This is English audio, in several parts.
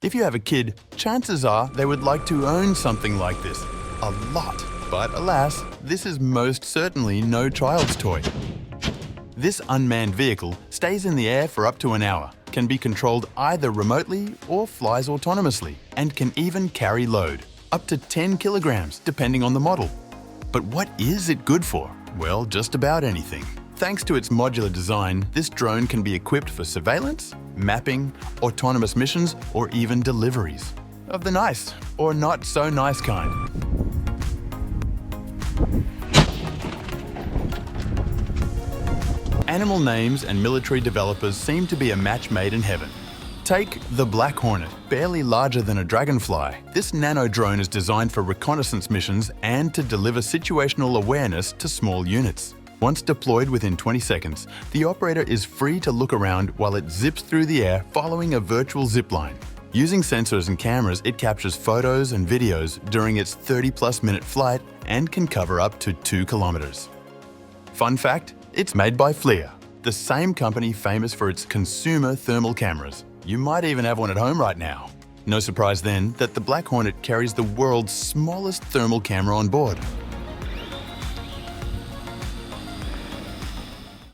If you have a kid, chances are they would like to own something like this. A lot. But alas, this is most certainly no child's toy. This unmanned vehicle stays in the air for up to an hour, can be controlled either remotely or flies autonomously, and can even carry load, up to 10 kilograms depending on the model. But what is it good for? Well, just about anything. Thanks to its modular design, this drone can be equipped for surveillance, mapping, autonomous missions, or even deliveries. Of the nice, or not so nice kind. Animal names and military developers seem to be a match made in heaven. Take the Black Hornet, barely larger than a dragonfly. This nano drone is designed for reconnaissance missions and to deliver situational awareness to small units. Once deployed within 20 seconds, the operator is free to look around while it zips through the air following a virtual zipline. Using sensors and cameras, it captures photos and videos during its 30+ minute flight and can cover up to 2 kilometers. Fun fact, it's made by FLIR, the same company famous for its consumer thermal cameras. You might even have one at home right now. No surprise then that the Black Hornet carries the world's smallest thermal camera on board.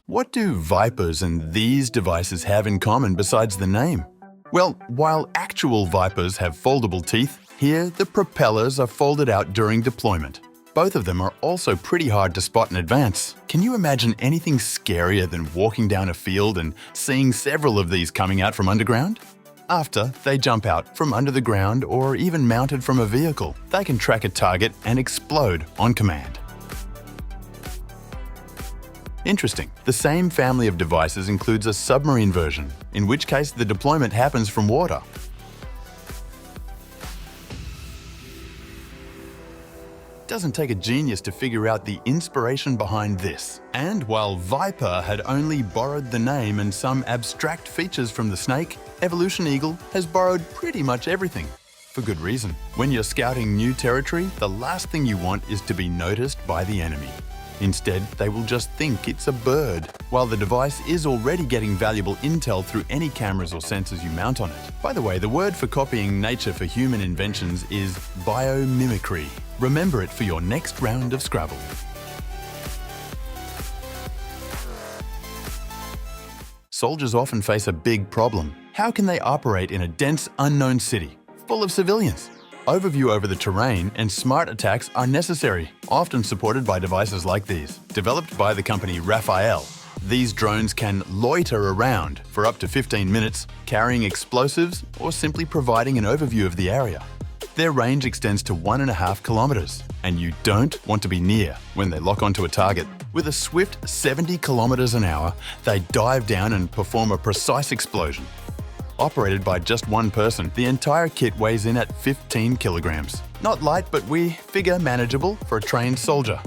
What do Vipers and these devices have in common besides the name? Well, while actual Vipers have foldable teeth, here the propellers are folded out during deployment. Both of them are also pretty hard to spot in advance. Can you imagine anything scarier than walking down a field and seeing several of these coming out from underground? After they jump out from under the ground or even mounted from a vehicle, they can track a target and explode on command. Interesting. The same family of devices includes a submarine version, in which case the deployment happens from water. It doesn't take a genius to figure out the inspiration behind this. And while Viper had only borrowed the name and some abstract features from the snake, Evolution Eagle has borrowed pretty much everything. For good reason. When you're scouting new territory, the last thing you want is to be noticed by the enemy. Instead, they will just think it's a bird, while the device is already getting valuable intel through any cameras or sensors you mount on it. By the way, the word for copying nature for human inventions is biomimicry. Remember it for your next round of Scrabble. Soldiers often face a big problem. How can they operate in a dense, unknown city, full of civilians? Overview over the terrain and smart attacks are necessary, often supported by devices like these. Developed by the company Rafael, these drones can loiter around for up to 15 minutes, carrying explosives or simply providing an overview of the area. Their range extends to 1.5 kilometers, and you don't want to be near when they lock onto a target. With a swift 70 kilometers an hour, they dive down and perform a precise explosion. Operated by just one person, the entire kit weighs in at 15 kilograms. Not light, but we figure manageable for a trained soldier.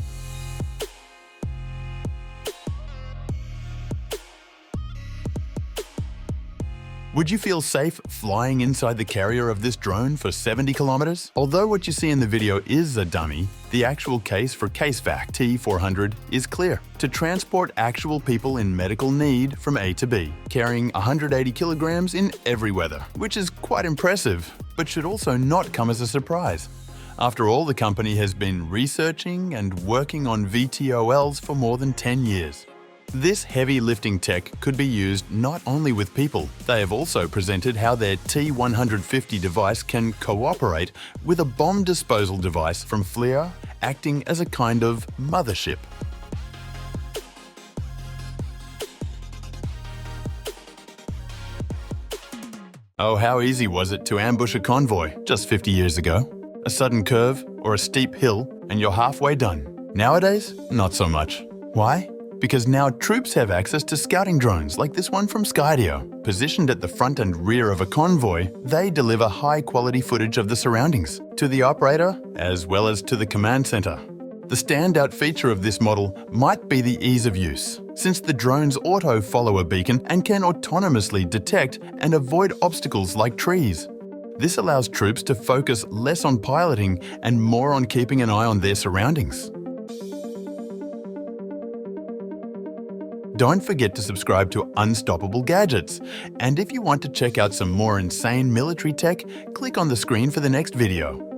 Would you feel safe flying inside the carrier of this drone for 70 kilometers? Although what you see in the video is a dummy, the actual case for CASEVAC T400 is clear. To transport actual people in medical need from A to B, carrying 180 kilograms in every weather, which is quite impressive, but should also not come as a surprise. After all, the company has been researching and working on VTOLs for more than 10 years. This heavy lifting tech could be used not only with people, they have also presented how their T150 device can cooperate with a bomb disposal device from FLIR, acting as a kind of mothership. Oh, how easy was it to ambush a convoy just 50 years ago? A sudden curve or a steep hill and you're halfway done. Nowadays, not so much. Why? Because now troops have access to scouting drones like this one from Skydio. Positioned at the front and rear of a convoy, they deliver high-quality footage of the surroundings to the operator as well as to the command center. The standout feature of this model might be the ease of use, since the drones auto-follow a beacon and can autonomously detect and avoid obstacles like trees. This allows troops to focus less on piloting and more on keeping an eye on their surroundings. Don't forget to subscribe to Unstoppable Gadgets. And if you want to check out some more insane military tech, click on the screen for the next video.